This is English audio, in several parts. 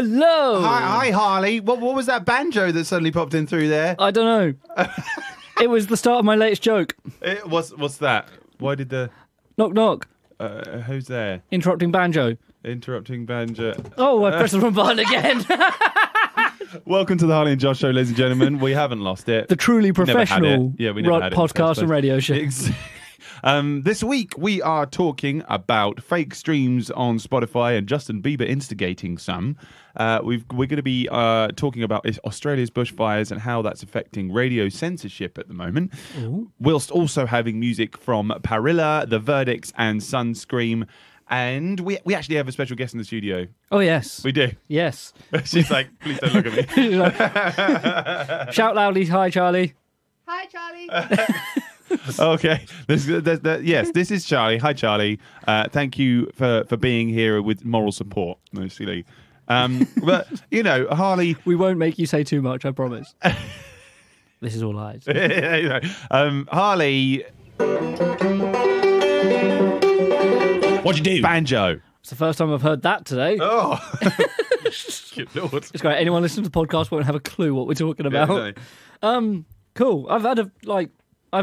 Hello. Hi, Harley. What was that banjo that suddenly popped in through there? I don't know. It was the start of my latest joke. What's that? Why did the... Knock, knock. Who's there? Interrupting banjo. Interrupting banjo. Oh, I pressed the wrong button again. Welcome to the Harley and Josh show, ladies and gentlemen. We haven't lost it. The truly professional podcast and radio show. This week we are talking about fake streams on Spotify and Justin Bieber instigating some. We're going to be talking about Australia's bushfires and how that's affecting radio censorship at the moment. Ooh. Whilst also having music from Parrilla, the VerdictsSun Scream. And we actually have a special guest in the studio. Oh, yes. We do. Yes. She's like, please don't look at me. Shout loudly, hi, Charlie. Hi, Charlie. Okay. Yes, this is Charlie. Hi, Charlie. Thank you for being here with moral support, mostly. But, you know, Harley... We won't make you say too much, I promise. This is all lies. Harley... What'd you do? Banjo. It's the first time I've heard that today. Oh. Good Lord. It's great. Anyone listening to the podcast won't have a clue what we're talking about. Yeah, cool. I've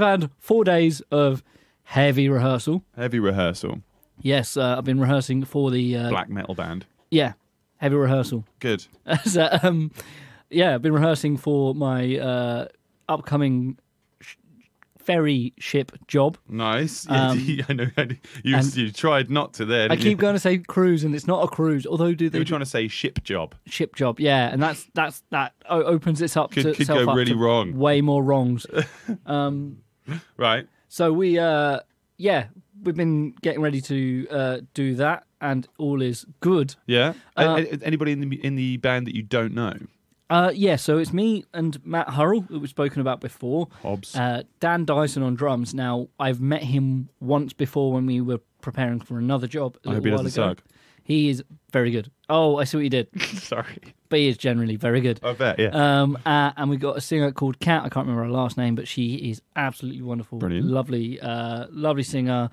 had 4 days of heavy rehearsal. Heavy rehearsal. Yes, I've been rehearsing for the black metal band. Yeah, heavy rehearsal. Good. So, yeah, I've been rehearsing for my upcoming ferry ship job. Nice. I know. You tried not to there. I keep going to say cruise, and it's not a cruise. Although you were trying to say ship job. Ship job, yeah, and that opens it up could go really wrong. Way more wrongs. Right. So we've been getting ready to do that, and all is good. Yeah. Anybody in the band that you don't know? Yeah, so it's me and Matt Hurrell, that we've spoken about before. Hobbs. Dan Dyson on drums. Now, I've met him once before when we were preparing for another job a little while ago. Doesn't suck. He is very good. Oh, I see what you did. Sorry. But he is generally very good. I bet, yeah. And we've got a singer called Kat. I can't remember her last name, but she is absolutely wonderful. Brilliant. Lovely singer.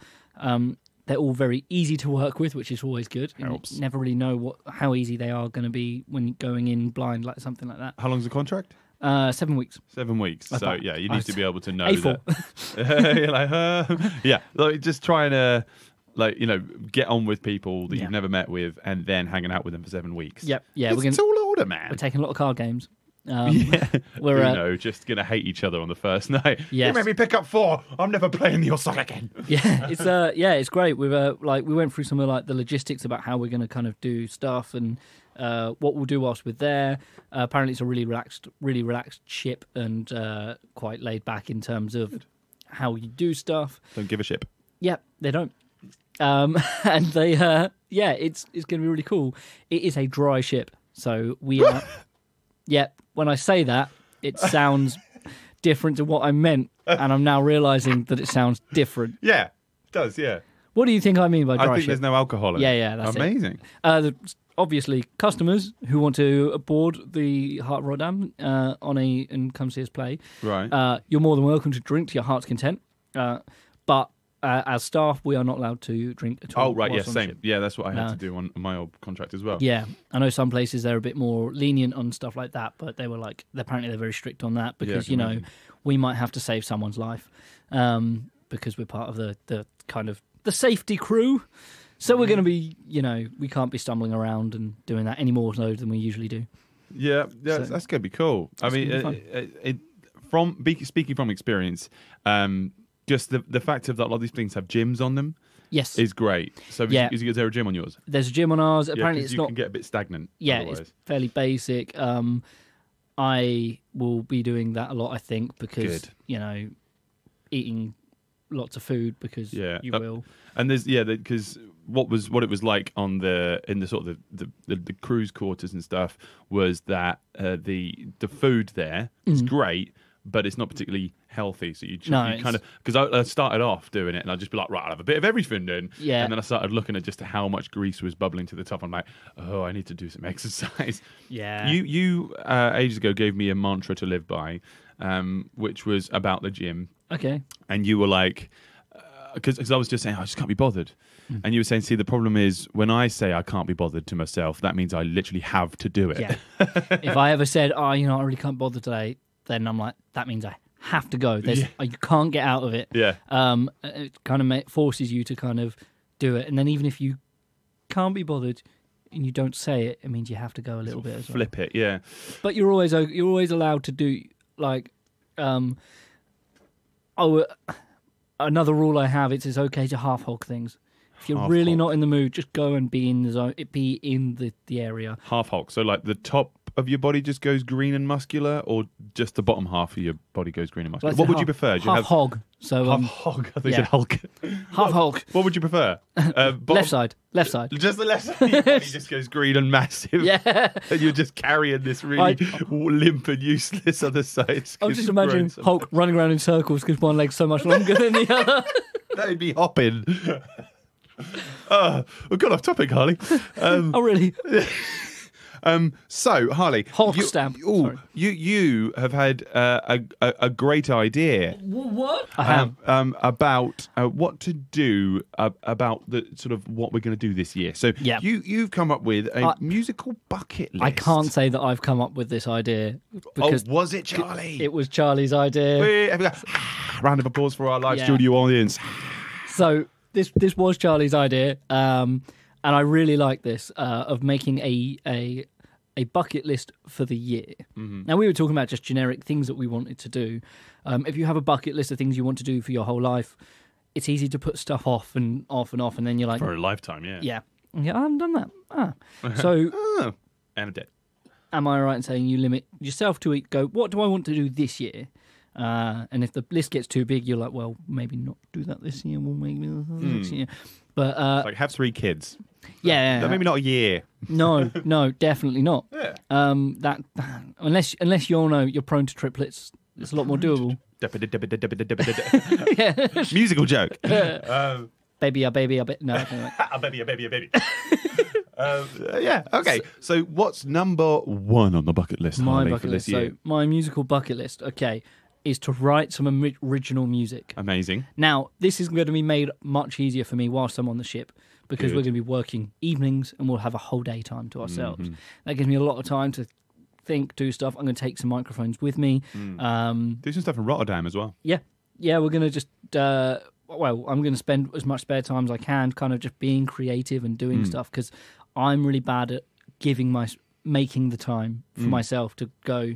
They're all very easy to work with, which is always good. Helps. You never really know how easy they are going to be when going in blind, like something like that. How long's the contract? 7 weeks. 7 weeks. So, yeah, you need to be able to know A4. that. You're like, yeah, like just trying to, get on with people that you've never met with and then hanging out with them for 7 weeks. Yep. Yeah, it's all order, man. We're taking a lot of card games. We're just gonna hate each other on the first night. Yes. You made me pick up 4. I'm never playing your song again. Yeah, it's great. We've we went through some of the logistics about how we're going to kind of do stuff and what we'll do whilst we're there. Apparently, it's a really relaxed ship and quite laid back in terms of how you do stuff. Don't give a shit. Yeah, they don't. And they it's going to be really cool. It is a dry ship, so we are. Yeah, when I say that, it sounds different to what I meant, and I'm now realising that it sounds different. Yeah, it does, yeah. What do you think I mean by dry ship? I think there's no alcohol in it. Yeah, that's amazing. Obviously, customers who want to board the Heart of Rotterdam and come see us play, right? You're more than welcome to drink to your heart's content, but as staff, we are not allowed to drink at all. Oh, right, yeah, same. Yeah, that's what I had to do on my old contract as well. Yeah, I know some places they're a bit more lenient on stuff like that, but they were apparently they're very strict on that because, we might have to save someone's life because we're part of the kind of the safety crew. So we're going to be, we can't be stumbling around and doing that any more so than we usually do. Yeah, that's going to be cool. I mean, speaking from experience, just the fact of that a lot of these things have gyms on them, yes, is great. So is there a gym on yours? There's a gym on ours. Apparently, you can get a bit stagnant. Yeah, otherwise. It's fairly basic. I will be doing that a lot, I think, because eating lots of food because you will. And there's because what it was like in the sort of the cruise quarters and stuff was that the food there is great, but it's not particularly healthy. So you kind of, because I started off doing it and I'd just be like, right, I'll have a bit of everything then. Yeah. And then I started looking at just how much grease was bubbling to the top. I'm like, oh, I need to do some exercise. Yeah. You ages ago gave me a mantra to live by, which was about the gym. Okay. And you were like, because I was just saying, I just can't be bothered. And you were saying, see, the problem is when I say I can't be bothered to myself, that means I literally have to do it. Yeah. If I ever said, oh, you know, I really can't bother today, then I'm like, that means I have to go. You can't get out of it. Yeah. It kind of forces you to kind of do it. And then even if you can't be bothered and you don't say it, it means you have to go a little bit as well. Flip it, yeah. But you're always allowed to do, like, another rule I have, it's okay to half hog things. If you're really not in the mood, just go and be in the zone. Be in the area. Half hog. So like the top of your body just goes green and muscular, or just the bottom half of your body goes green and muscular? What would you prever? Half hog. So half hog. I think you said Hulk. Half hog. What would you prefer? Left side. Just the left side. Your body just goes green and massive. Yeah. And you're just carrying this really limp and useless other side. I was just imagining Hulk running around in circles because one leg's so much longer than the other. That'd be hopping. We got off topic, Harley. Oh, really? So, Harley, Hulk stamp. You have had a great idea. What? I have about what to do about the sort of what we're going to do this year. So, you've come up with a musical bucket list. I can't say that I've come up with this idea because was it Charlie? It was Charlie's idea. Round of applause for our live studio audience. So this was Charlie's idea, and I really like this of making a bucket list for the year. Mm-hmm. Now, we were talking about just generic things that we wanted to do. If you have a bucket list of things you want to do for your whole life, it's easy to put stuff off and off and off, and then you're like... For a lifetime, yeah. Yeah, I haven't done that. So... and a debt. Am I right in saying you limit yourself to go, what do I want to do this year? And if the list gets too big, you're like, well, maybe not do that this year, well, maybe next year. But like have 3 kids. Yeah, maybe not a year. No, definitely not. Yeah. That unless you're prone to triplets, it's a lot more doable. Yeah. Musical joke. Baby, a bit. No, a baby. Yeah. Okay. So, what's number 1 on the bucket list? My bucket for list. This year? So, my musical bucket list. Okay. Is to write some original music. Amazing. Now, this is going to be made much easier for me whilst I'm on the ship because we're going to be working evenings and we'll have a whole day time to ourselves. Mm-hmm. That gives me a lot of time to think, do stuff. I'm going to take some microphones with me. Do some stuff in Rotterdam as well. Yeah, we're going to just... I'm going to spend as much spare time as I can kind of just being creative and doing stuff because I'm really bad at making the time for myself to go...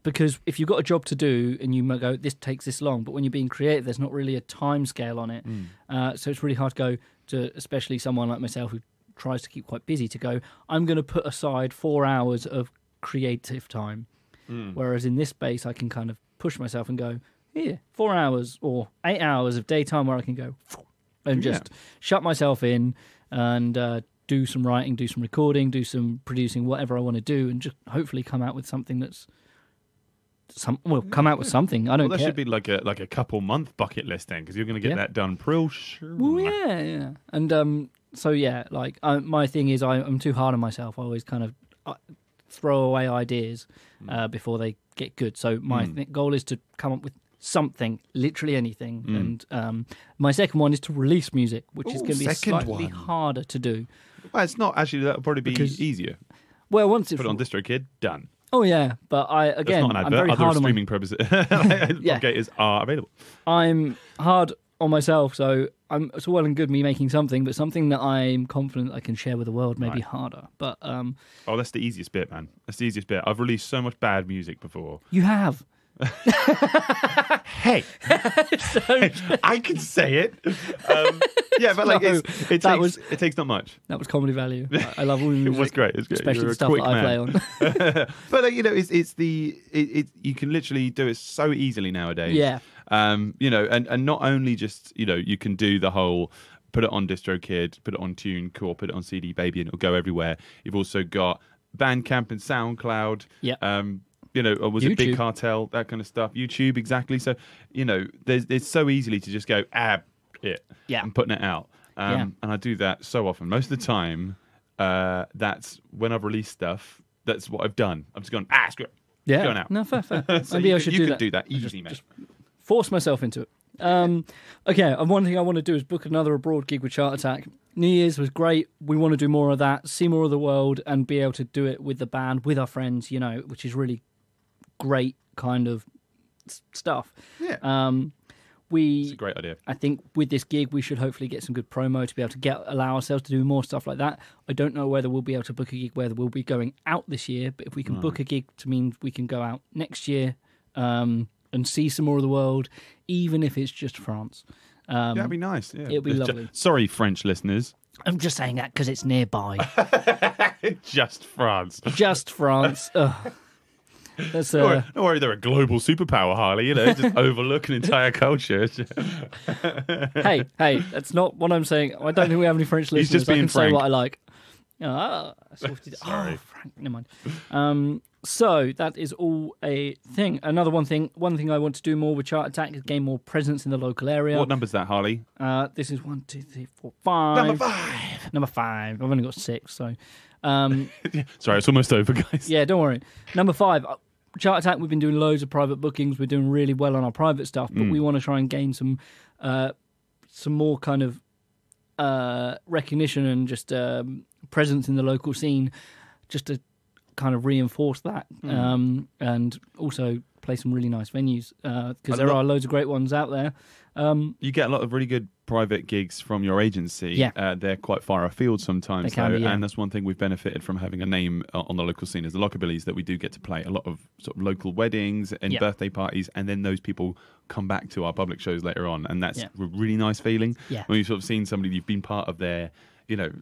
Because if you've got a job to do and you might go, this takes this long, but when you're being creative, there's not really a time scale on it. So it's really hard to go to, especially someone like myself who tries to keep quite busy, to go, I'm going to put aside 4 hours of creative time. Whereas in this space, I can kind of push myself and go, here, 4 hours or 8 hours of daytime where I can go and just shut myself in and do some writing, do some recording, do some producing, whatever I want to do, and just hopefully come out with something that's come out with something. I don't care. That should be like a couple month bucket list then, because you're going to get that done real sure. Well, yeah. And my thing is I'm too hard on myself. I always kind of throw away ideas before they get good. So my goal is to come up with something, literally anything. And my second one is to release music, which is going to be slightly harder to do. Well, it's not actually. That'll probably be easier. Well, once it's put it on DistroKid, done. Oh yeah, but I'm very hard on streaming purposes. Aggregators are available. I'm hard on myself, so it's well and good me making something, but something that I'm confident I can share with the world may be harder. But that's the easiest bit, man. That's the easiest bit. I've released so much bad music before. You have. Hey, I can say it. But like it takes not much. That was comedy value. I love all the music. It was great. Especially the stuff that I play on. But you can literally do it so easily nowadays. Yeah. And not only just you can do the whole put it on DistroKid, put it on TuneCore, put it on CD Baby, and it'll go everywhere. You've also got Bandcamp and SoundCloud. Yeah. Or was YouTube. it Big Cartel, that kind of stuff? YouTube, exactly. So, there's so easily to just go, and putting it out. And I do that so often. Most of the time, that's when I've released stuff, that's what I've done. I've just gone, screw it. Yeah. Going out. No, fair. So Maybe I should do that easily, mate. Just force myself into it. Okay, and one thing I want to do is book another abroad gig with Chart Attack. New Year's was great. We want to do more of that, see more of the world, and be able to do it with the band, with our friends, which is really great kind of stuff. Yeah. It's a great idea. I think with this gig, we should hopefully get some good promo to be able to allow ourselves to do more stuff like that. I don't know whether we'll be able to book a gig where we'll be going out this year, but if we can book a gig to mean we can go out next year and see some more of the world, even if it's just France. That'd be nice. Yeah. It'd be lovely. Sorry, French listeners. I'm just saying that because it's nearby. Just France. Just France. That's, don't worry, they're a global superpower, Harley. Just overlook an entire culture. hey, that's not what I'm saying. I don't think we have any French listeners. He's just being I can frank. say what I like. Sorry. Frank, never mind. So that is all a thing. One thing I want to do more with Chart Attack is gain more presence in the local area. What number's that, Harley? This is 1, 2, 3, 4, 5. Number 5. I've only got 6, so. Sorry, it's almost over, guys. Yeah, don't worry. Number 5. Chart Attack, we've been doing loads of private bookings. We're doing really well on our private stuff, but we want to try and gain some more kind of recognition and just presence in the local scene, just to kind of reinforce that, and also play some really nice venues, because there are loads of great ones out there. You get a lot of really good private gigs from your agency. Yeah. They're quite far afield sometimes, They can be, yeah. And that's one thing we've benefited from having a name on the local scene is the Lockabillies, that we do get to play a lot of sort of local weddings and birthday parties, and then those people come back to our public shows later on, and that's a really nice feeling when you've sort of seen somebody, you've been part of their,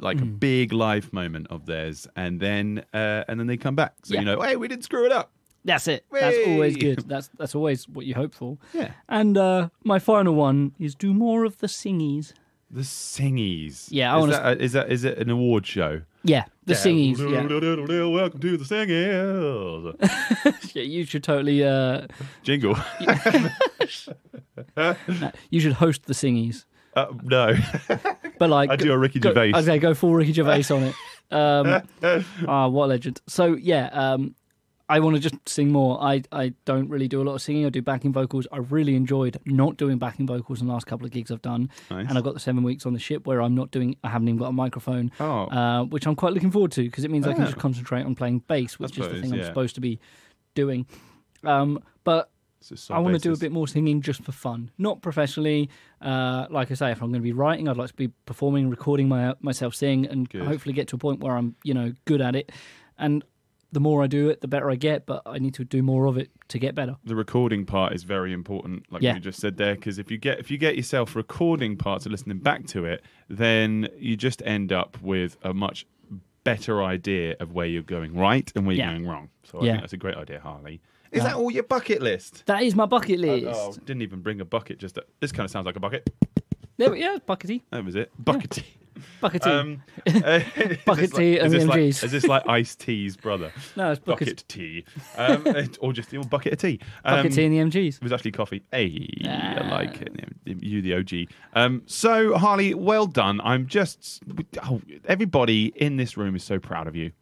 like a big life moment of theirs, and then they come back, so hey, we didn't screw it up. That's it. Whee! That's always good. That's always what you hope for. Yeah. And my final one is do more of the singies. The singies. Yeah, is it an award show? Yeah, the singies. Yeah. Welcome to the singies. Yeah, you should totally jingle. You should host the singies. No, but like I do a Ricky Gervais. I was gonna go full Ricky Gervais on it. What a legend! So yeah, I want to just sing more. I don't really do a lot of singing. I do backing vocals. I really enjoyed not doing backing vocals in the last couple of gigs I've done. Nice. And I've got the 7 weeks on the ship where I haven't even got a microphone, which I'm quite looking forward to, because it means I can just concentrate on playing bass, which is the thing I'm supposed to be doing. But I want to do a bit more singing just for fun, not professionally. Like I say, if I'm going to be writing, I'd like to be performing, recording myself sing, and hopefully get to a point where I'm good at it. And the more I do it, the better I get, but I need to do more of it to get better. The recording part is very important, like you just said there, because if you get yourself recording parts and listening back to it, then you just end up with a much better idea of where you're going right and where you're going wrong. So I think that's a great idea, Harley. Is that all your bucket list? That is my bucket list. Didn't even bring a bucket. This kind of sounds like a bucket. Yeah, buckety. That was it. Buckety. Buckety. Buckety and the MGs. Is this like iced tea's brother? No, it's bucket tea. Or just a bucket of tea. Bucket tea and the MGs. It was actually coffee. Hey, I like it. You the OG. So, Harley, well done. Everybody in this room is so proud of you.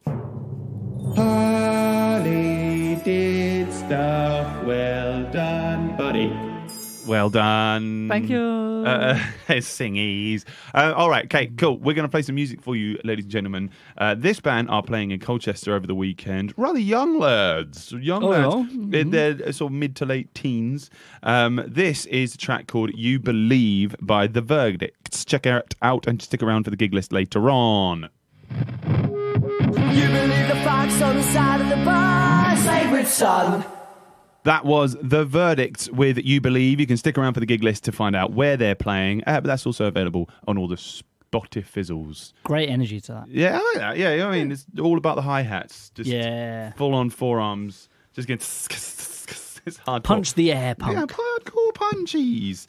Harley did stuff. Well done, buddy. Well done. Thank you. Singies. All right, okay, cool. We're going to play some music for you, ladies and gentlemen. This band are playing in Colchester over the weekend. Rather young lads. Mm-hmm. They're sort of mid to late teens. This is a track called You Believe by The Verdicts. Check it out and stick around for the gig list later on. You believe the facts on the side of the bus, favorite son. That was The Verdicts with You Believe. You can stick around for the gig list to find out where they're playing, but that's also available on all the Spotifizzles. Great energy to that. Yeah, I like that. Yeah, I mean, it's all about the hi-hats. Just full-on forearms. Just getting... It's hardcore. Punch the air, punk. Yeah, hardcore punchies.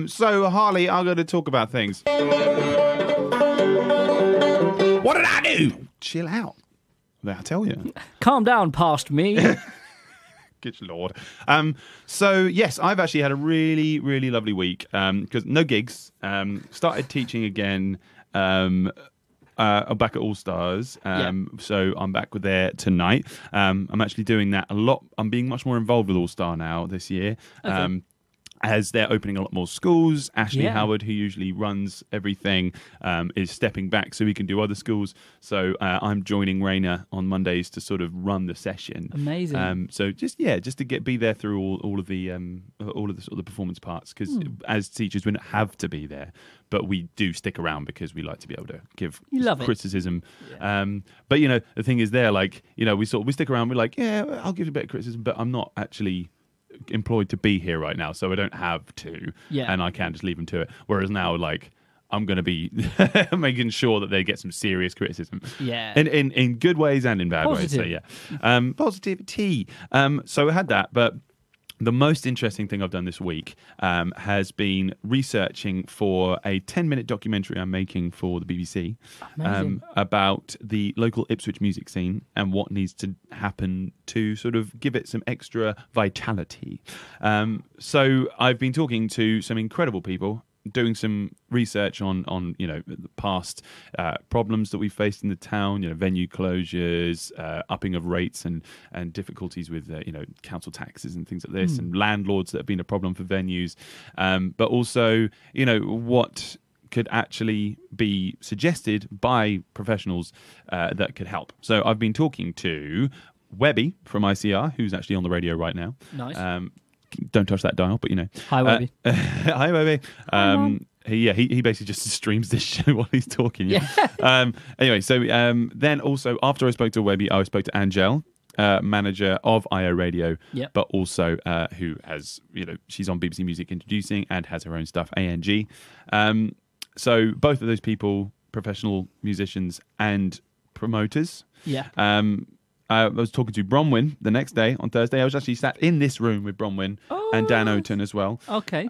So, Harley, I'm going to talk about things. What did I do? Chill out. I tell you. Calm down past me. Good Lord. So, yes, I've actually had a really, really lovely week because no gigs. Started teaching again. I'm back at All Stars. So I'm back with there tonight. I'm actually doing that a lot. I'm being much more involved with All Star now this year. Okay. as they're opening a lot more schools. Ashley Howard, who usually runs everything, is stepping back so he can do other schools. So I'm joining Raina on Mondays to sort of run the session. Amazing. So just to be there through all of the sort of the performance parts, because as teachers we don't have to be there, but we do stick around because we like to be able to give criticism. Yeah. But the thing is, there, like, we stick around. We're like, I'll give you a bit of criticism, but I'm not actually employed to be here right now, so I don't have to, and I can just leave them to it. Whereas now, like, I'm going to be making sure that they get some serious criticism, in good ways and in bad ways. So positivity. So I had that, but the most interesting thing I've done this week has been researching for a 10-minute documentary I'm making for the BBC about the local Ipswich music scene and what needs to happen to sort of give it some extra vitality. So I've been talking to some incredible people, doing some research on the past problems that we faced in the town, venue closures, upping of rates and difficulties with council taxes and things like this, and landlords that have been a problem for venues, but also what could actually be suggested by professionals that could help. So I've been talking to Webby from ICR, who's actually on the radio right now. Nice. Don't touch that dial, but Hi, Webby. Hi, Webby. He basically just streams this show while he's talking. Anyway, so then also after I spoke to Webby, I spoke to Angel, manager of IO Radio, but also who has, she's on BBC Music Introducing and has her own stuff, ANG. So both of those people, professional musicians and promoters. I was talking to Bronwyn the next day on Thursday. I was actually sat in this room with Bronwyn and Dan Oaten as well. Okay.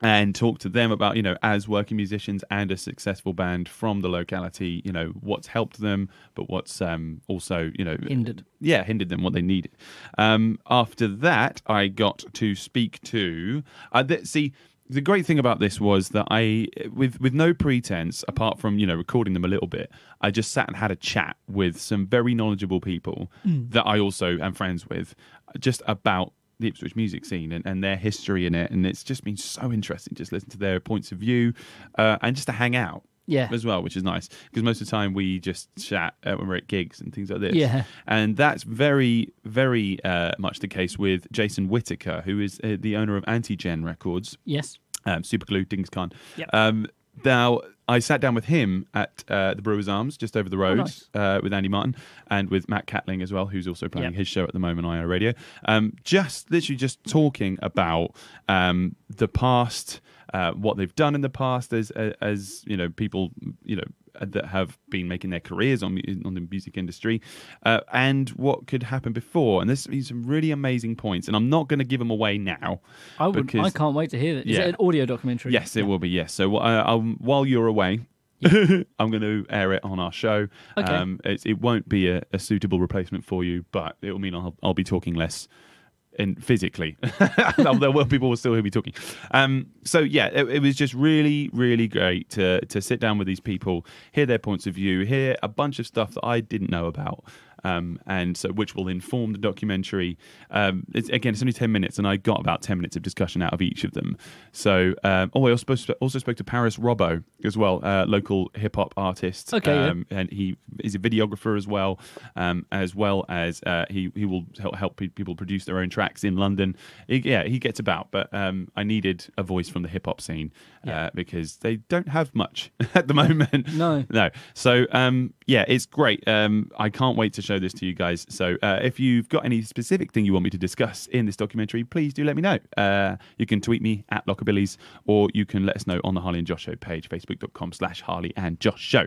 And talked to them about, as working musicians and a successful band from the locality, what's helped them, but what's also, hindered. Yeah, hindered them, what they needed. After that, I got to speak to... The great thing about this was that I, with no pretense, apart from, recording them a little bit, I just sat and had a chat with some very knowledgeable people that I also am friends with, just about the Ipswich music scene and their history in it. And it's just been so interesting just listen to their points of view and just to hang out. As well, which is nice, because most of the time we just chat when we're at gigs and things like this. And that's very, very much the case with Jason Whittaker, who is the owner of Anti-Gen Records. Superglue, Dings Khan. Now, I sat down with him at the Brewers Arms, just over the road, with Andy Martin and with Matt Catling as well, who's also playing his show at the moment on IO Radio. Just talking about the past, what they've done in the past as people that have been making their careers on the music industry, and what could happen before. And there's some really amazing points, and I'm not going to give them away now. I can't wait to hear it. Is it an audio documentary? Yes, it will be. Yes. So while you're away, I'm going to air it on our show. Okay. It won't be a suitable replacement for you, but it will mean I'll be talking less. And physically, people will still hear me talking. It was just really, really great to sit down with these people, hear their points of view, hear a bunch of stuff that I didn't know about, and so which will inform the documentary. It's only 10 minutes, and I got about 10 minutes of discussion out of each of them. So, I also spoke to Paris Robbo as well, local hip hop artist. And he is a videographer as well as he will help people produce their own tracks in London. He gets about, but I needed a voice from the hip hop scene because they don't have much at the moment. No. So it's great. I can't wait to show this to you guys. So if you've got any specific thing you want me to discuss in this documentary, please do let me know. You can tweet me at Lockabillies, or you can let us know on the Harley and Josh Show page, facebook.com/Harley and Josh Show,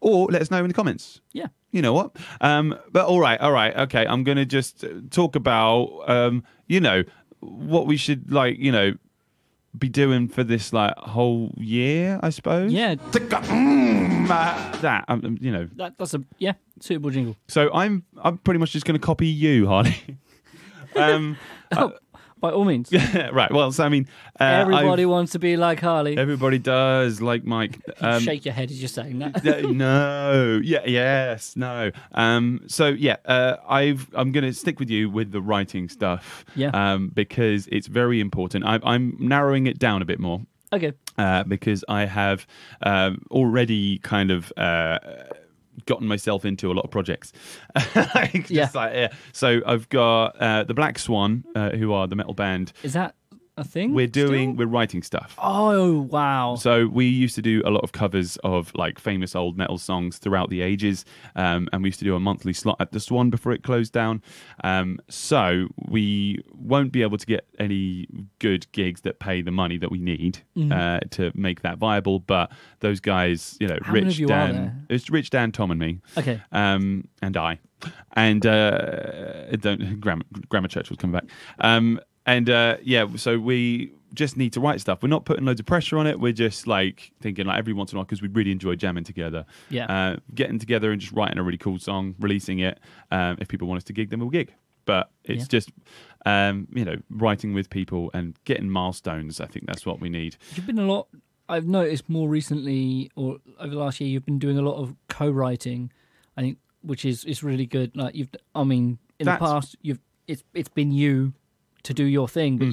or let us know in the comments. You know what? But all right. Okay, I'm going to just talk about, what we should, be doing for this, whole year, I suppose. That's a suitable jingle. So I'm pretty much just going to copy you, Harley. by all means. Right. Well, so I mean, everybody wants to be like Harley. Everybody does, like Mike. Shake your head as you're saying that. No. Yeah. Yes. No. So yeah, I'm going to stick with you with the writing stuff. Yeah. Because it's very important. I'm narrowing it down a bit more. Okay. Because I have already kind of gotten myself into a lot of projects. So I've got the Black Swan, who are the metal band. Is that a thing? We're writing stuff. Oh, wow. So we used to do a lot of covers of like famous old metal songs throughout the ages, and we used to do a monthly slot at the Swan before it closed down. So we won't be able to get any good gigs that pay the money that we need to make that viable. But those guys, How many of you are there? It's Rich, Dan, Tom, and me. Okay. And I. And Grammar Church was coming back. So we just need to write stuff. We're not putting loads of pressure on it. We're just like thinking like every once in a while, because we really enjoy jamming together. Yeah. Getting together and just writing a really cool song, releasing it. If people want us to gig, then we'll gig. But it's just, writing with people and getting milestones. I think that's what we need. You've been I've noticed more recently, or over the last year, you've been doing a lot of co-writing, I think, which is really good. Like in the past, it's been you to do your thing, but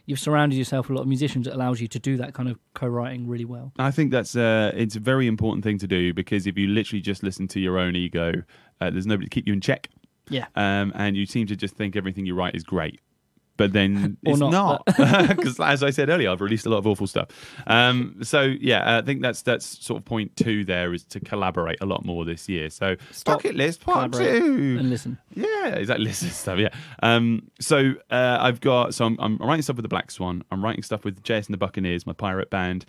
you've surrounded yourself with a lot of musicians that allows you to do that kind of co-writing really well. I think that's it's a very important thing to do, because if you literally just listen to your own ego, there's nobody to keep you in check. Yeah. And you seem to just think everything you write is great. But then it's not. Because as I said earlier, I've released a lot of awful stuff. I think that's sort of point 2 there, is to collaborate a lot more this year. So bucket list part 2 and listen. Yeah, exactly. Listen stuff. Yeah. I'm writing stuff with the Black Swan. I'm writing stuff with JS and the Buccaneers, my pirate band.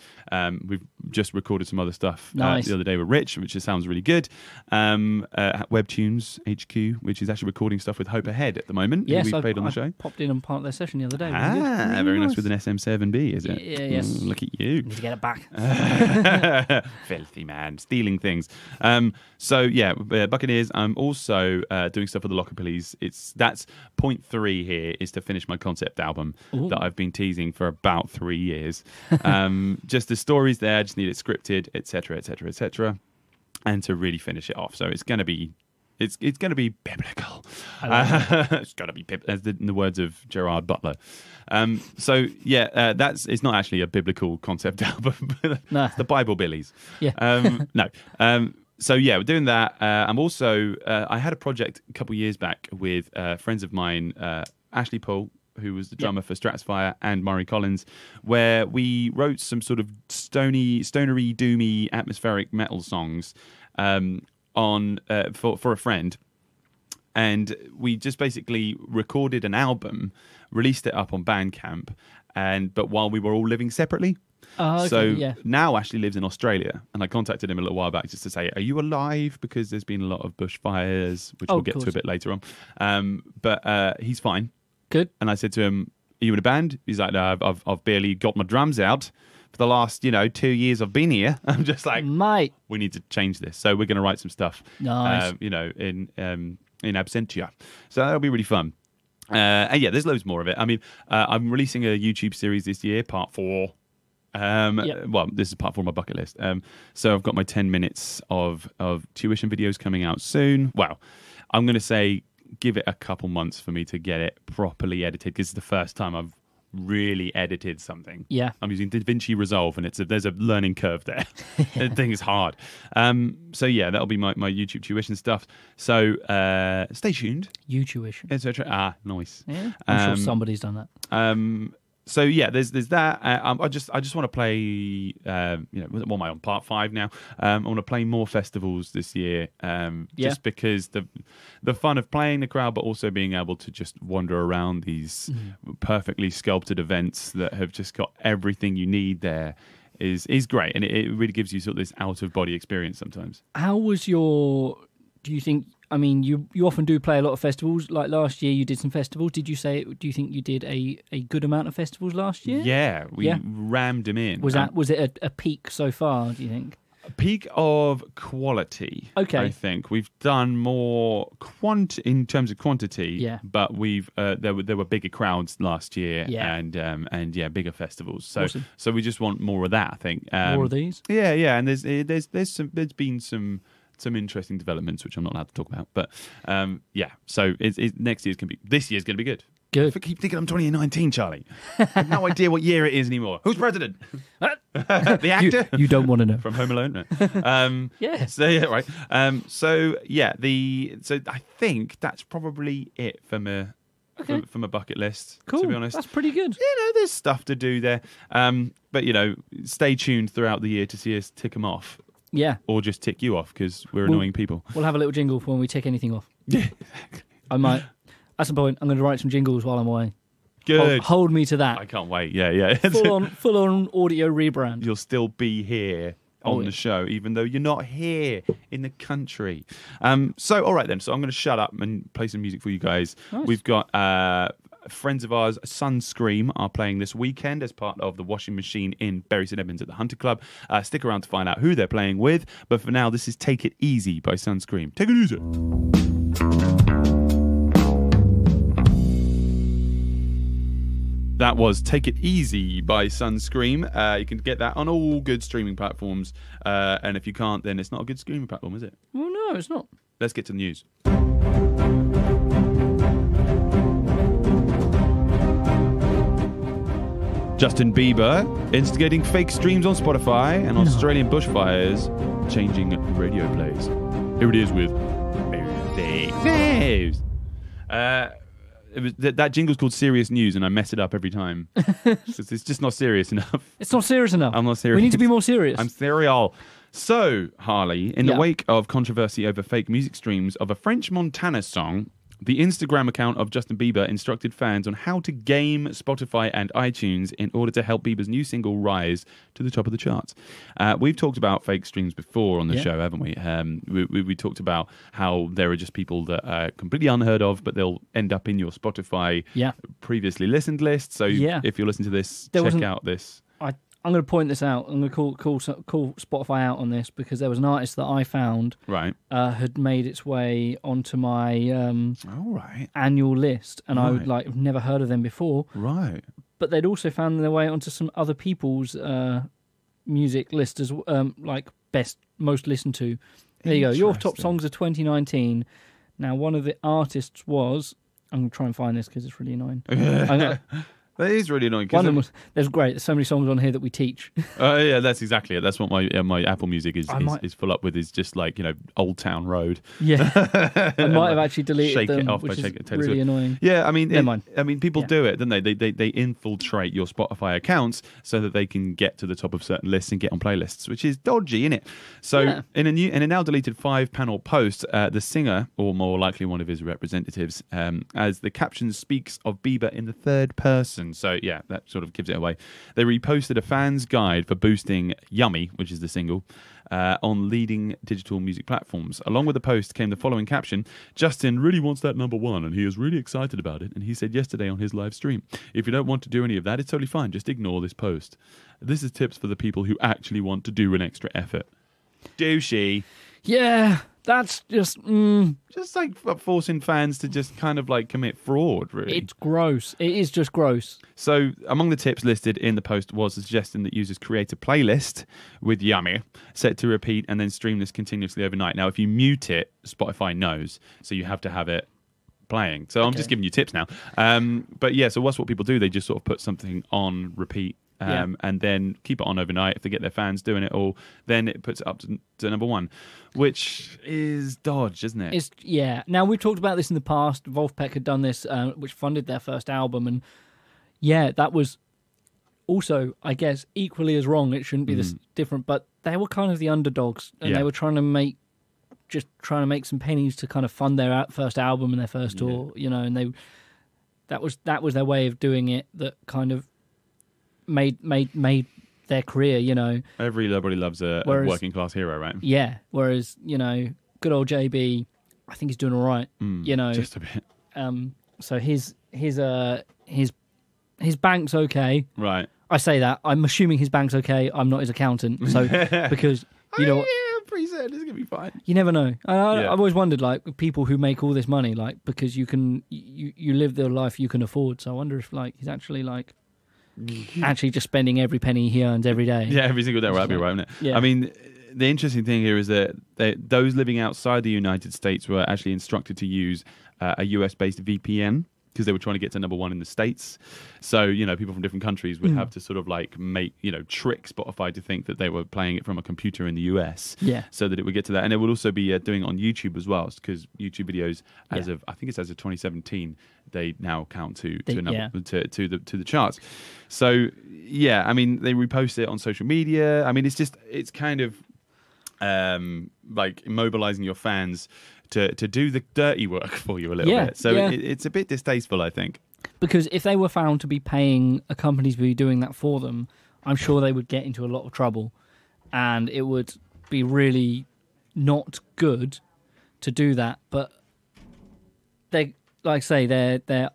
We've just recorded some other stuff the other day with Rich, which just sounds really good. Webtunes HQ, which is actually recording stuff with Hope Ahead at the moment. Yes, we've played on the show. Popped in and part of their session the other day. Very nice with an SM7B, is it? Yeah, yes. Look at you. Need to get it back. Filthy man, stealing things. Buccaneers. I'm also doing stuff for the Lockabillies. That's point 3 here, is to finish my concept album that I've been teasing for about 3 years. Just the stories there, just need it scripted, etc., etc., etc., and to really finish it off. So it's going to be. It's going to be biblical. It's going to be as in the words of Gerard Butler. It's not actually a biblical concept album. No. It's the Bible Billies. Yeah. We're doing that. I'm also. I had a project a couple of years back with friends of mine, Ashley Paul, who was the drummer for Stratsfire, and Murray Collins, where we wrote some sort of stonery, doomy, atmospheric metal songs. For a friend, and we just basically recorded an album, released it up on Bandcamp, but while we were all living separately. Now Ashley lives in Australia, and I contacted him a little while back just to say, are you alive? Because there's been a lot of bushfires, which we'll get to a bit later on. But he's fine. Good. And I said to him, are you in a band? He's like, no, I've barely got my drums out. For the last, 2 years I've been here. I'm just like, mate, we need to change this. So we're going to write some stuff, nice. In absentia. So that'll be really fun. There's loads more of it. I mean, I'm releasing a YouTube series this year, part 4. Well, this is part 4 of my bucket list. So I've got my 10 minutes of tuition videos coming out soon. Well, I'm going to say give it a couple months for me to get it properly edited, because it's the first time I've really edited something. Yeah. I'm using DaVinci Resolve, and there's a learning curve there. The thing is hard. That'll be my YouTube tuition stuff. So stay tuned. YouTuition. Etc. Nice. Yeah. I'm sure somebody's done that. There's that. I just want to play. What am I on? Part 5 now. I want to play more festivals this year. Just because the fun of playing the crowd, but also being able to just wander around these perfectly sculpted events that have just got everything you need there is great, and it really gives you sort of this out of body experience sometimes. How was do you think? I mean, you often do play a lot of festivals. Like last year, you did some festivals. Do you think you did a good amount of festivals last year? Yeah, we rammed them in. Was it a peak so far, do you think? Peak of quality. Okay. I think we've done more in terms of quantity. Yeah. But we've there were bigger crowds last year. Yeah. And bigger festivals. So Awesome. so we just want more of that. I think. More of these. Yeah. And there's been some interesting developments which I'm not allowed to talk about. But So this year's gonna be good. Good. I keep thinking I'm 2019, Charlie. I have no idea what year it is anymore. Who's president? The actor? You don't want to know. From Home Alone? No. Yeah. So right. So I think that's probably it from a bucket list. Cool. To be honest, That's pretty good. There's stuff to do there. But stay tuned throughout the year to see us tick them off. Yeah. Or just tick you off because we're annoying people. We'll have a little jingle for when we tick anything off. Yeah. I might. At some point, I'm going to write some jingles while I'm away. Good. Hold me to that. I can't wait. Yeah. Full on audio rebrand. You'll still be here on the show, even though you're not here in the country. So, all right then. So I'm going to shut up and play some music for you guys. Nice. We've got friends of ours, Sun Scream, are playing this weekend as part of the Washing Machine in Bury St Edmunds at the Hunter Club. Stick around to find out who they're playing with. But for now, this is Take It Easy by Sun Scream. Take it easy. That was Take It Easy by Sun Scream. You can get that on all good streaming platforms. And if you can't, then it's not a good streaming platform, is it? Well, no, it's not. Let's get to the news. Justin Bieber instigating fake streams on Spotify and Australian bushfires changing radio plays. Here it is with News. That jingle's called Serious News, and I mess it up every time. It's just not serious enough. It's not serious enough. I'm not serious. We need to be more serious. I'm serial. So, Harley, in the wake of controversy over fake music streams of a French Montana song, the Instagram account of Justin Bieber instructed fans on how to game Spotify and iTunes in order to help Bieber's new single rise to the top of the charts. We've talked about fake streams before on the show, haven't we? We talked about how there are just people that are completely unheard of, but they'll end up in your Spotify previously listened list. So if you listen to this, check out this. I'm going to point this out. I'm going to call Spotify out on this because there was an artist that I found had made its way onto my annual list, and I would have never heard of them before. Right. But they'd also found their way onto some other people's music list as most listened to. There you go. Your top songs of 2019. Now, one of the artists was. I'm going to try and find this because it's really annoying. That is really annoying. One of them was, there's great. There's so many songs on here that we teach. Yeah, that's exactly it. That's what my Apple Music is full up with. Is just Old Town Road. Yeah, I might have actually deleted shake them, it off which by is really annoying. Yeah, I mean, never mind. People do it, don't they? They infiltrate your Spotify accounts so that they can get to the top of certain lists and get on playlists, which is dodgy, isn't it? So in a now deleted 5-panel post, the singer, or more likely one of his representatives, as the caption speaks of Bieber in the third person. So yeah, that sort of gives it away. They reposted a fan's guide for boosting Yummy, which is the single, on leading digital music platforms. Along with the post came the following caption: Justin really wants that #1 and he is really excited about it, and he said yesterday on his live stream, if you don't want to do any of that, it's totally fine, just ignore this post. This is tips for the people who actually want to do an extra effort. Douchey. Yeah, that's just just forcing fans to just kind of commit fraud, really. It's gross. It is just gross. So among the tips listed in the post was a suggestion that users create a playlist with Yummy set to repeat and then stream this continuously overnight. Now, if you mute it, Spotify knows, so you have to have it playing. So I'm just giving you tips now. But yeah, so what's what people do? They just sort of put something on repeat. And then keep it on overnight. If they get their fans doing it all, then it puts it up to #1, which is dodge, isn't it? Now, we've talked about this in the past. Wolfpack had done this, which funded their first album. And yeah, that was also, I guess, equally as wrong. It shouldn't be this different. But they were kind of the underdogs. And they were trying to make some pennies to kind of fund their first album and their first tour, and that was their way of doing it that kind of made their career, Everybody loves a working class hero, right? Yeah. Whereas, good old JB, I think he's doing all right. Just a bit. So his bank's okay. Right. I say that. I'm assuming his bank's okay. I'm not his accountant. So because You know, I'm pretty certain it's gonna be fine. you never know. I've always wondered, like, people who make all this money, like, because you live the life you can afford. So I wonder if, like, he's actually like actually just spending every penny he earns every day. Yeah, every single day. Well, that'd be right, wouldn't it? Yeah. I mean, the interesting thing here is that those living outside the United States were actually instructed to use a US-based VPN because they were trying to get to number one in the States. So, you know, people from different countries would have to sort of like trick Spotify to think that they were playing it from a computer in the US. Yeah. So that it would get to that. And it would also be doing it on YouTube as well, because YouTube videos, as of 2017, they now count to the charts. So, yeah, I mean, they repost it on social media. I mean, it's kind of like immobilizing your fans to do the dirty work for you a little bit. So it's a bit distasteful, I think. Because if they were found to be paying a company to be doing that for them, I'm sure they would get into a lot of trouble, and it would be really not good to do that. But they, like I say, they're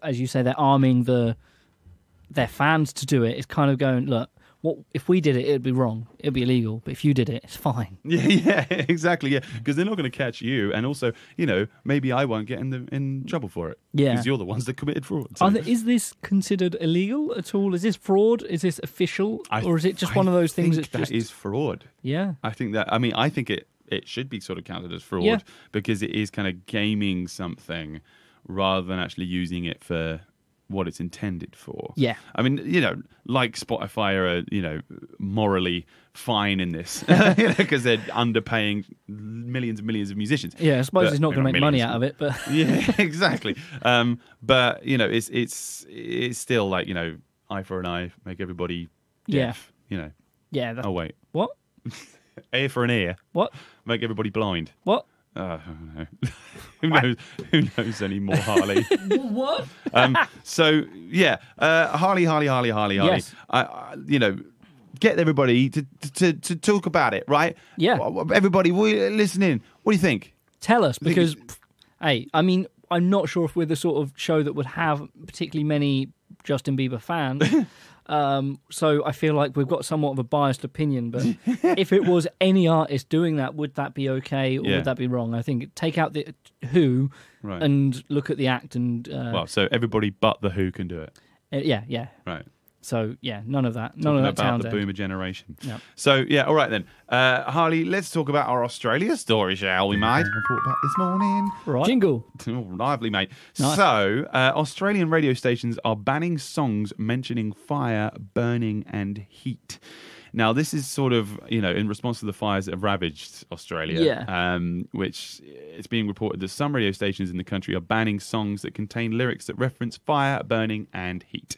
as you say, they're arming their fans to do it. It's kind of going, look, what if we did it? It'd be wrong. It'd be illegal. But if you did it, it's fine. Yeah, exactly. Yeah, because they're not going to catch you, and also, you know, maybe I won't get in trouble for it. Yeah, because you're the ones that committed fraud. So. Is this considered illegal at all? Is this fraud? Is this official, or is it just one of those things that is fraud? Yeah, I think that. I mean, I think it should be sort of counted as fraud because it is kind of gaming something rather than actually using it for what it's intended for. Yeah. I mean, you know, like Spotify are, you know, morally fine in this because they're underpaying millions and millions of musicians. Yeah, I suppose it's not going to make money out of it, but yeah, exactly. But you know, it's still like, you know, eye for an eye, make everybody deaf. You know. Yeah. Oh wait. What? Ear for an ear. What? Make everybody blind. What? Oh, no. Who knows anymore, Harley? What? So yeah, Harley. Yes. You know, get everybody to talk about it, right? Yeah. Everybody, listening. What do you think? Tell us, because hey, I mean, I'm not sure if we're the sort of show that would have particularly many Justin Bieber fans. So I feel like we've got somewhat of a biased opinion, but if it was any artist doing that, would that be okay or would that be wrong? I think take out the Who and look at the act and... well, so everybody but the Who can do it. Yeah. Right. So, yeah, none of that. None of that about the boomer generation. Yep. So, yeah, all right then. Harley, let's talk about our Australia story, shall we, mate? I thought about this morning. Right. Jingle. Oh, lively, mate. Nice. So, Australian radio stations are banning songs mentioning fire, burning and heat. Now, this is sort of, you know, in response to the fires that have ravaged Australia, which it's being reported that some radio stations in the country are banning songs that contain lyrics that reference fire, burning and heat.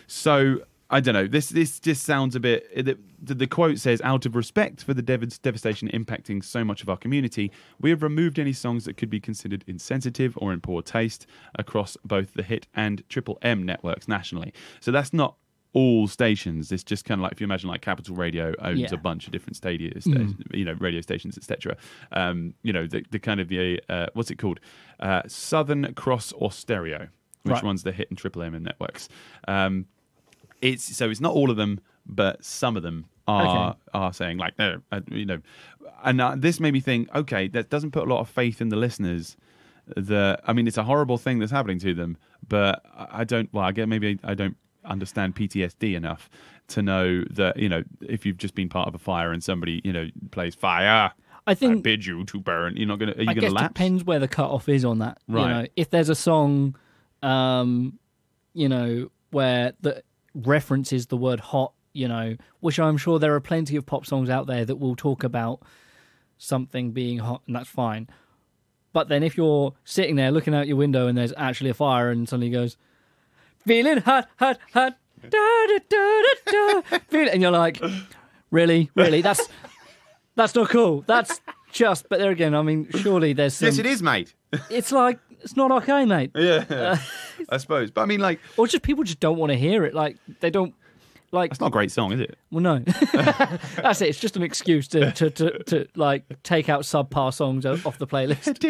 So, I don't know, this just sounds a bit... The quote says, out of respect for the devastation impacting so much of our community, we have removed any songs that could be considered insensitive or in poor taste across both the Hit and Triple M networks nationally. So that's not all stations. It's just kind of like, if you imagine like Capital Radio owns a bunch of different you know, radio stations, etc. You know, the kind of the what's it called? Southern Cross or Stereo, which one's the Hit and Triple M networks. It's not all of them, but some of them are saying like, no, you know, and this made me think, okay, that doesn't put a lot of faith in the listeners. I mean, it's a horrible thing that's happening to them, but I don't understand PTSD enough to know that, you know, if you've just been part of a fire and somebody, you know, plays fire, I bid you to burn. You're not going to. Are you going to lapse? It depends where the cutoff is on that. Right. You know, if there's a song, you know, where the references the word hot, you know, which I'm sure there are plenty of pop songs out there that will talk about something being hot, and that's fine. But then if you're sitting there looking out your window and there's actually a fire and suddenly goes, feeling hot, hot, hot, da da da da da, and you're like, really, that's not cool. That's just. But there again, I mean, surely there's some... Yes, it is, mate. It's like, it's not okay, mate. Yeah, I suppose. But I mean, like, or just people just don't want to hear it. Like they don't. Like, that's not a great song, is it? Well, no. That's it. It's just an excuse to like take out subpar songs off the playlist.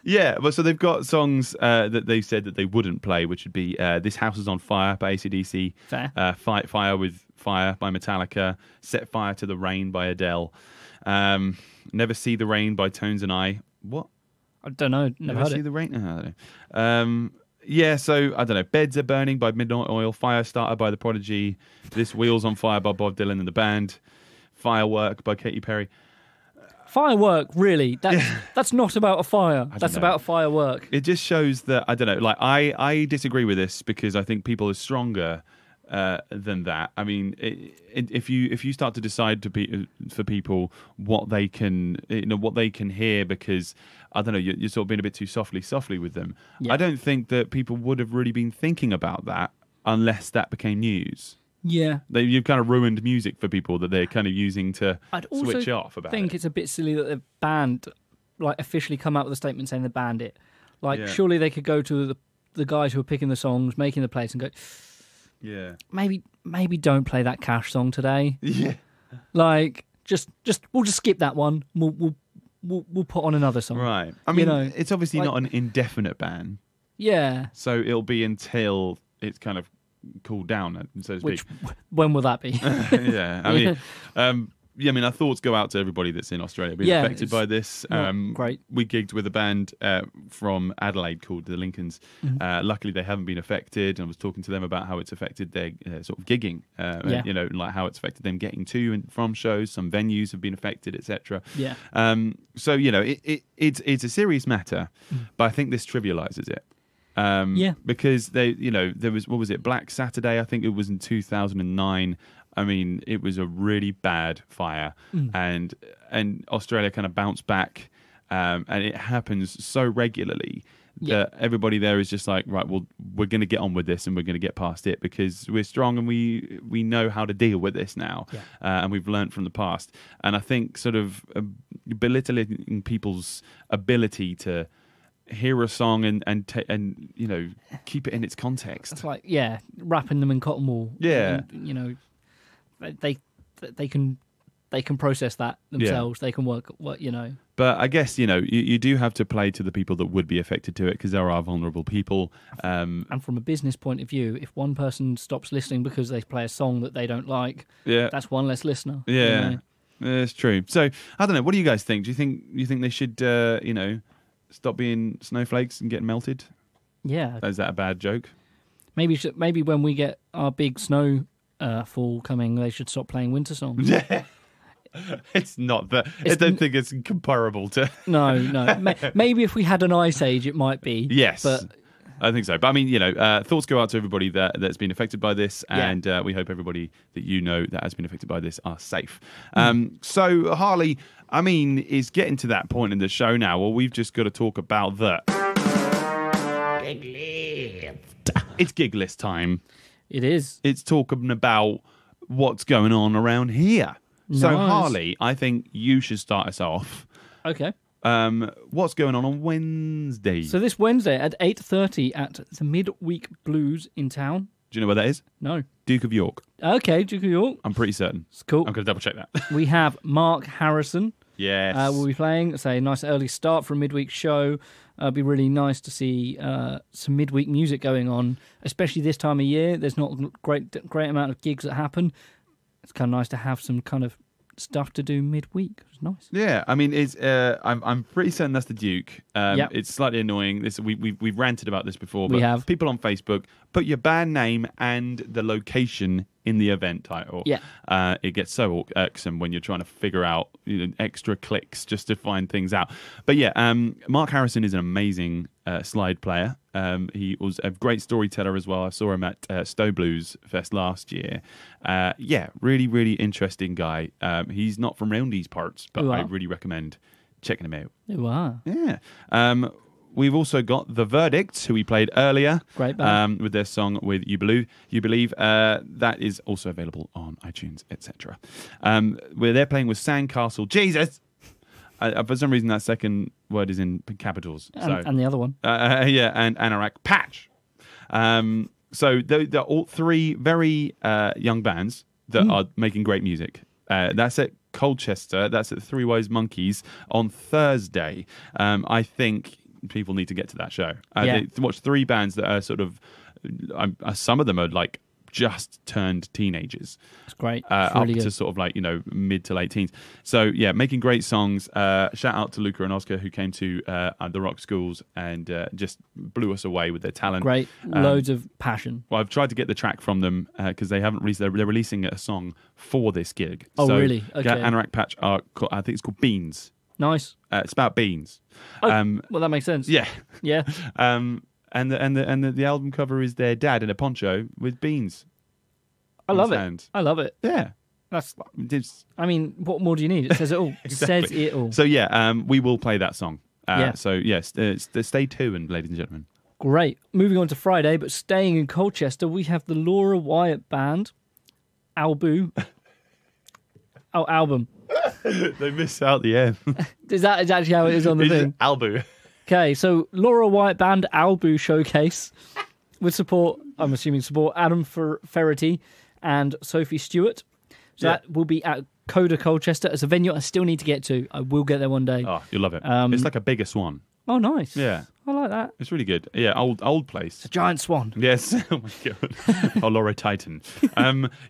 Yeah, well, so they've got songs that they've said that they wouldn't play, which would be "This House Is on Fire" by AC/DC, Fair. "Fire with Fire by Metallica, Set Fire to the Rain by Adele, Never See the Rain by Tones and I. What? I don't know. Never heard See it. the Rain? I don't know. Yeah, so I don't know. Beds Are Burning by Midnight Oil, Firestarter by The Prodigy, This Wheel's on Fire by Bob Dylan and the band, Firework by Katy Perry. Firework, really? That's not about a fire. That's about a firework. It just shows that, I don't know, like I disagree with this because I think people are stronger than that. I mean, if you start to decide for people what they can, what they can hear, because I don't know, you're sort of being a bit too softly with them. Yeah. I don't think that people would have really been thinking about that unless that became news. Yeah, you've kind of ruined music for people that they're kind of using to switch off about. I think it's a bit silly that the band officially come out with a statement saying they banned it. Surely they could go to the guys who are picking the songs, making the plays, and go, yeah, maybe don't play that Cash song today. Yeah, just we'll just skip that one. We'll put on another song. Right. I mean, it's obviously not an indefinite ban. Yeah. So it'll be until it's kind of cooled down, so to speak. When will that be? Yeah. I mean, our thoughts go out to everybody that's in Australia being affected by this. Great. We gigged with a band from Adelaide called the Lincolns. Mm-hmm. Luckily, they haven't been affected. And I was talking to them about how it's affected their sort of gigging. Like how it's affected them getting to and from shows. Some venues have been affected, etc. Yeah. So it's a serious matter, but I think this trivializes it. Because there was, what was it, Black Saturday? I think it was in 2009. I mean, it was a really bad fire, and Australia kind of bounced back, and it happens so regularly that everybody there is just like, right, well, we're going to get on with this and we're going to get past it because we're strong and we know how to deal with this now, and we've learned from the past. And I think sort of belittling people's ability to hear a song and keep it in its context. It's like wrapping them in cotton wool. Yeah, and, they can process that themselves. They can work. But I guess you do have to play to the people that would be affected to it because there are vulnerable people. And from a business point of view, if one person stops listening because they play a song that they don't like, that's one less listener. Yeah, it's true. So I don't know. What do you guys think? Do you think they should stop being snowflakes and getting melted? Yeah. Is that a bad joke? Maybe when we get our big snow fall coming, they should stop playing winter songs. It's not that. I don't think it's comparable to. No. Maybe if we had an ice age, it might be. Yes. But I think so. But I mean, thoughts go out to everybody that's been affected by this, and we hope everybody that has been affected by this are safe. So Harley, I mean, is getting to that point in the show now. Well, we've just got to talk about the gig list. It's gig list time. It is. It's talking about what's going on around here. Nice. So Harley, I think you should start us off. Okay. What's going on Wednesday? So this Wednesday at 8:30 at the Midweek Blues in town. Do you know where that is? No. Duke of York. Okay, Duke of York. I'm pretty certain. It's cool. I'm going to double check that. We have Mark Harrison. Yes. We'll be playing. It's a nice early start for a midweek show. It'd be really nice to see some midweek music going on, especially this time of year. There's not a great amount of gigs that happen. It's kind of nice to have some kind of stuff to do midweek. It's nice. Yeah, I mean, it's I'm pretty certain that's the Duke. Yep. It's slightly annoying. We've ranted about this before. But we have. People on Facebook put your band name and the location in the event title. Yeah. It gets so irksome when you're trying to figure out extra clicks just to find things out. But yeah, Mark Harrison is an amazing slide player. He was a great storyteller as well. I saw him at Stowe Blues Fest last year. Really, really interesting guy. He's not from around these parts, but I really recommend checking him out. Wow. Yeah. We've also got The Verdicts, who we played earlier. Great band. With their song with You Believe. That is also available on iTunes, etc. Where they're playing with Sandcastle. Jesus! For some reason, that second word is in capitals. And the other one. And Anorak Patch. So they're all three very young bands that are making great music. That's at Colchester. That's at Three Wise Monkeys on Thursday. I think people need to get to that show. To watch three bands that are sort of, some of them are like just turned teenagers. It's great. Up to sort of like, mid to late teens. So yeah, making great songs. Shout out to Luca and Oscar, who came to the rock schools and just blew us away with their talent. Great. Loads of passion. Well, I've tried to get the track from them because they haven't released. They're releasing a song for this gig. Oh, so, really? Okay. Anorak Patch I think it's called Beans. Nice. It's about beans. Oh, well, that makes sense. Yeah. Yeah. And the album cover is their dad in a poncho with beans. I love it. I love it. Yeah. I mean, what more do you need? It says it all. Exactly. Says it all. So yeah, we will play that song. Yeah. So yes, stay tuned, ladies and gentlemen. Great. Moving on to Friday, but staying in Colchester, we have the Laura Wyatt Band, Album. They missed out the M. Is that actually how it is on the thing? Albu. Okay, so Laura Wyatt Band Albu Showcase with support, I'm assuming Adam Ferretti and Sophie Stewart. So that will be at Coda Colchester. It's a venue I still need to get to. I will get there one day. Oh, you'll love it. It's like a bigger swan. Oh, nice. Yeah. I like that. It's really good. Yeah, old place. It's a giant swan. Yes. Oh, my God. Laura Titan.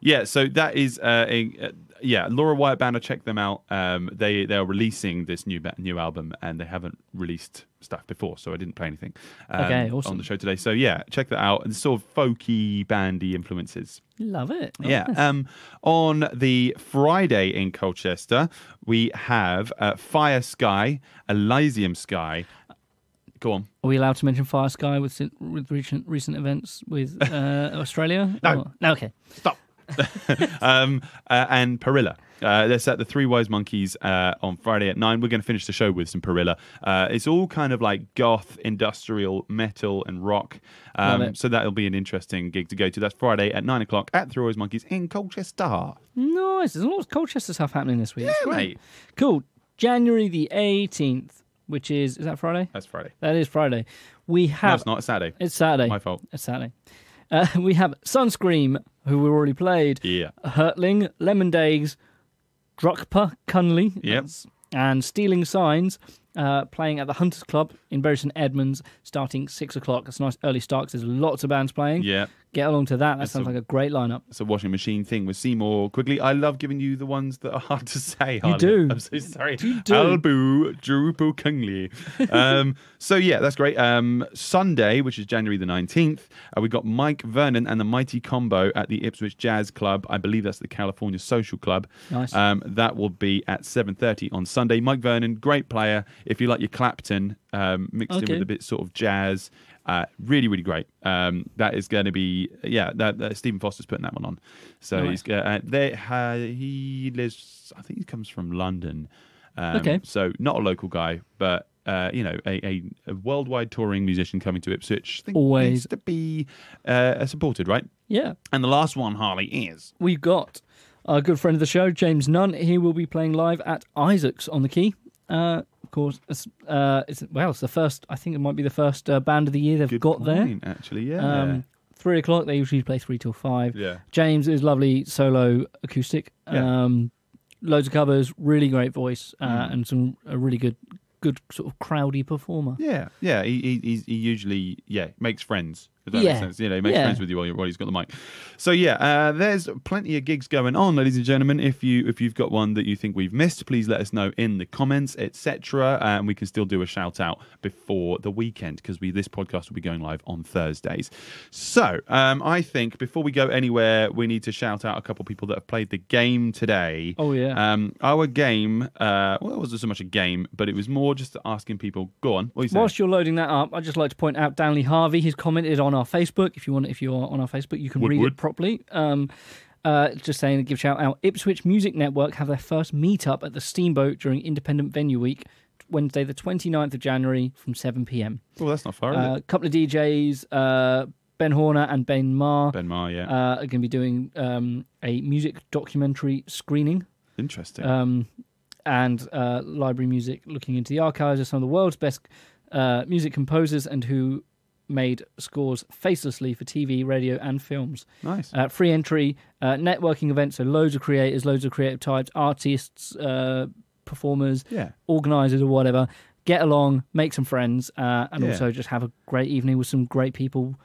Yeah, so that is Laura Wyatt Band. Check them out. They are releasing this new album, and they haven't released stuff before, so I didn't play anything awesome. on the show today. So yeah, check that out. It's sort of folky, bandy influences. Love it. Yeah. Nice. On the Friday in Colchester, we have fireSOWe, Elysium Sky. Go on. Are we allowed to mention fireSOWe with recent events with Australia? No. No. Okay. Stop. And Parrilla. That's at the Three Wise Monkeys on Friday at 9. We're going to finish the show with some Parrilla. It's all kind of like goth, industrial, metal, and rock. So that'll be an interesting gig to go to. That's Friday at 9 o'clock at Three Wise Monkeys in Colchester. Nice. There's a lot of Colchester stuff happening this week. Yeah, mate. Cool. January the 18th, which is that Friday? That's Friday. That is Friday. We have. No, it's not. It's Saturday. It's Saturday. My fault. It's Saturday. We have Sunscream, who we've already played. Yeah. Hurtling, Lemon Days, Druckpa Cunley. Yep. And Stealing Signs, playing at the Hunters Club in Bury St Edmunds, starting 6 o'clock. It's a nice early start because there's lots of bands playing. Yeah. Get along to that. That sounds like a great lineup. It's a washing machine thing with Seymour Quigley. I love giving you the ones that are hard to say. You do. I'm so sorry. You do. Albu Drupu Kungli. So yeah, that's great. Sunday, which is January the 19th, we got Mike Vernon and the Mighty Combo at the Ipswich Jazz Club. I believe that's the California Social Club. Nice. That will be at 7:30 on Sunday. Mike Vernon, great player. If you like your Clapton, mixed in with a bit sort of jazz. Really, really great. That is going to be, that Stephen Foster's putting that one on. So nice. He lives, I think he comes from London. So not a local guy, but a worldwide touring musician coming to Ipswich. I think always needs to be supported, right? Yeah. And the last one, Harley, is we've got our good friend of the show, James Nunn. He will be playing live at Isaac's on the Quay. Of course, it's the first. I think it might be the first band of the year they've got there. Actually, yeah. 3 o'clock. They usually play 3 till 5. Yeah. James is lovely solo acoustic. Yeah. Loads of covers, really great voice, and a really good sort of crowdy performer. Yeah. He usually makes friends. If that makes sense. He makes friends with you while he's got the mic. So there's plenty of gigs going on, ladies and gentlemen. If you've got one that you think we've missed, please let us know in the comments, etc. And we can still do a shout out before the weekend because this podcast will be going live on Thursdays. So I think before we go anywhere, we need to shout out a couple of people that have played the game today. Oh yeah. Our game, it wasn't so much a game, but it was more just asking people. Go on. What are you saying? Whilst you're loading that up, I'd just like to point out Danley Harvey. He's commented on our Facebook. If you are on our Facebook, you can read it properly. Just saying, give a shout out. Ipswich Music Network have their first meetup at the Steamboat during Independent Venue Week, Wednesday the 29th of January from 7 p.m. Oh, that's not far, is it? A couple of DJs, Ben Horner and Ben Ma. Ben Ma, yeah. Are going to be doing a music documentary screening. Interesting. And library music, looking into the archives of some of the world's best music composers and who made scores facelessly for TV, radio, and films. Nice. Free entry, networking events, so loads of creators, loads of creative types, artists, performers, organisers or whatever. Get along, make some friends, and also just have a great evening with some great people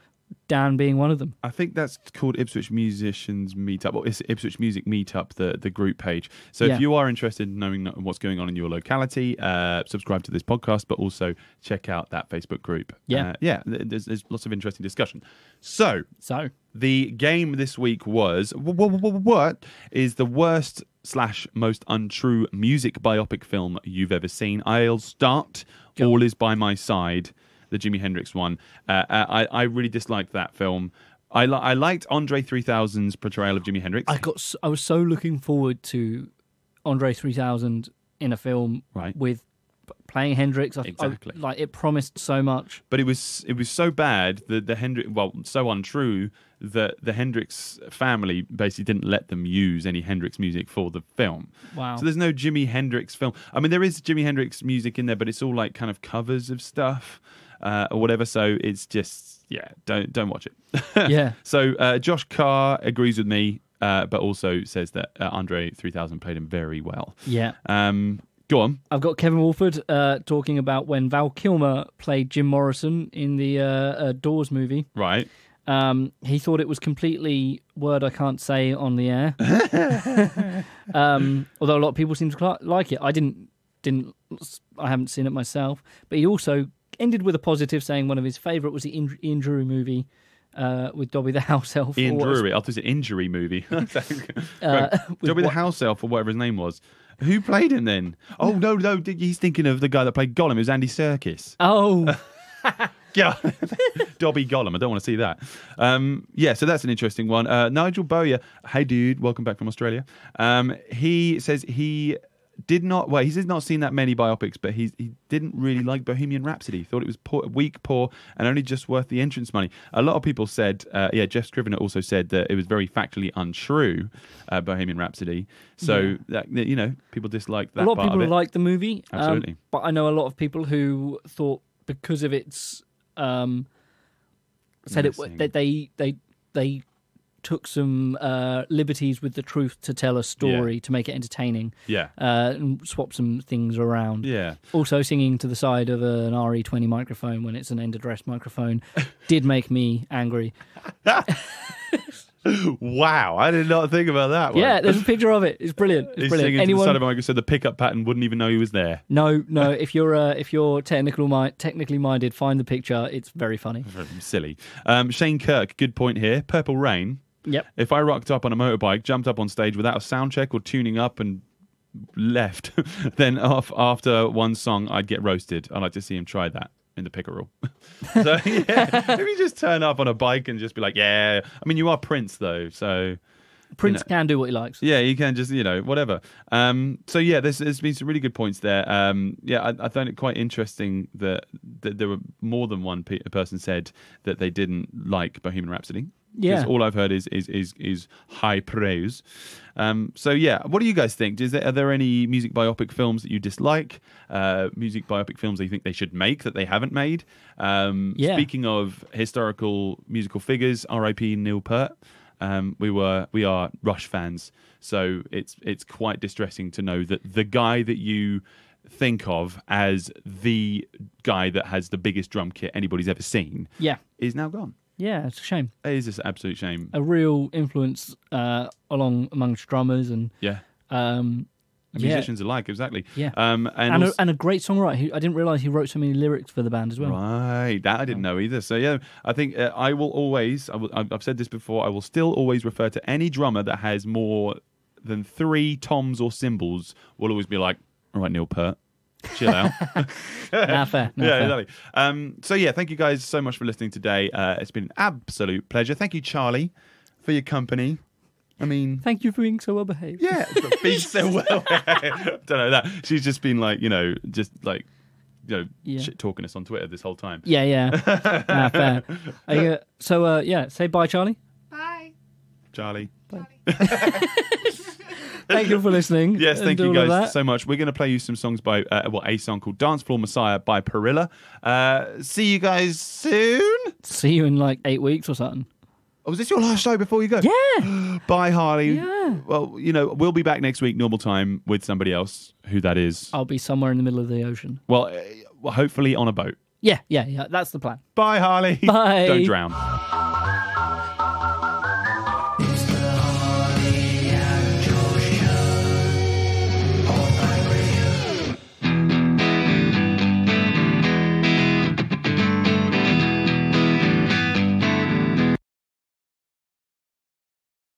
Dan being one of them. I think that's called Ipswich Musicians Meetup, or it's Ipswich Music Meetup, the group page. So if you are interested in knowing what's going on in your locality, subscribe to this podcast, but also check out that Facebook group. There's lots of interesting discussion. So the game this week was, what is the worst / most untrue music biopic film you've ever seen? I'll start. All Is By My Side, the Jimi Hendrix one. I really disliked that film. I liked Andre 3000's portrayal of Jimi Hendrix. I was so looking forward to Andre 3000 in a film with playing Hendrix. Exactly. It promised so much. But it was so bad that the Hendrix, so untrue that the Hendrix family basically didn't let them use any Hendrix music for the film. Wow. So there's no Jimi Hendrix film. I mean, there is Jimi Hendrix music in there, but it's all like kind of covers of stuff or whatever. So it's just, don't watch it. Yeah. So Josh Carr agrees with me, but also says that Andre 3000 played him very well. Yeah. Go on. I've got Kevin Wolford talking about when Val Kilmer played Jim Morrison in the Doors movie. Right. He thought it was completely word I can't say on the air. Although a lot of people seem to like it. I didn't. I haven't seen it myself. But he also ended with a positive, saying one of his favourite was the Ian Drury movie with Dobby the House Elf. Ian Drury. I thought it was an injury movie. Dobby the House Elf, or whatever his name was. Who played him then? Oh, no, he's thinking of the guy that played Gollum. It was Andy Serkis. Oh. Yeah, Dobby Gollum. I don't want to see that. So that's an interesting one. Nigel Bowyer. Hey, dude. Welcome back from Australia. He says he did not. Well, he's not seen that many biopics, but he didn't really like Bohemian Rhapsody. Thought it was weak, poor, and only just worth the entrance money. A lot of people said. Jeff Scrivener also said that it was very factually untrue. Bohemian Rhapsody. So that, people disliked that. A lot of people of liked the movie. Absolutely. But I know a lot of people who thought because of its said that they took some liberties with the truth to tell a story to make it entertaining. Yeah. And swap some things around. Yeah. Also, singing to the side of an RE20 microphone when it's an end-address microphone did make me angry. Wow, I did not think about that one. Yeah, there's a picture of it. It's brilliant. It's brilliant. Singing to the side of a microphone, so the pickup pattern wouldn't even know he was there. No. If you're technically minded, find the picture. It's very funny. Silly. Shane Kirk, good point here. Purple Rain. Yep. If I rocked up on a motorbike, jumped up on stage without a sound check or tuning up and left, then after one song, I'd get roasted. I'd like to see him try that in the Pickerel. So if you just turn up on a bike and just be like, I mean, you are Prince though, so Prince can do what he likes. Yeah, you can just whatever. There's been some really good points there. I found it quite interesting that there were more than one person said that they didn't like Bohemian Rhapsody. Yeah, all I've heard is high praise. What do you guys think? Are there any music biopic films that you dislike? Music biopic films that you think they should make that they haven't made? Speaking of historical musical figures, R.I.P. Neil Peart. We are Rush fans, so it's quite distressing to know that the guy that you think of as the guy that has the biggest drum kit anybody's ever seen is now gone. Yeah, it's a shame. It is an absolute shame. A real influence amongst drummers and musicians alike, exactly. Yeah, and a great songwriter. I didn't realise he wrote so many lyrics for the band as well. Right, that I didn't know either. So I think I will always. I've said this before. I will still always refer to any drummer that has more than 3 toms or cymbals. Will always be like, all right, Neil Peart. Chill out. Fair. Exactly. Thank you guys so much for listening today. It's been an absolute pleasure. Thank you, Charlie, for your company. I mean, thank you for being so well behaved. Yeah, being so well behaved. Don't know that. She's just been shit talking us on Twitter this whole time. Yeah. Fair. Say bye, Charlie. Bye. Charlie. Bye. Thank you for listening. Yes, thank you guys so much. We're going to play you some songs by a song called Dance Floor Messiah by Perilla. See you guys soon. See you in like 8 weeks or something. Oh, was this your last show before you go? Yeah. Bye, Harley. Yeah. Well, we'll be back next week, normal time, with somebody else. Who that is? I'll be somewhere in the middle of the ocean. Well, hopefully on a boat. Yeah. That's the plan. Bye, Harley. Bye. Don't drown.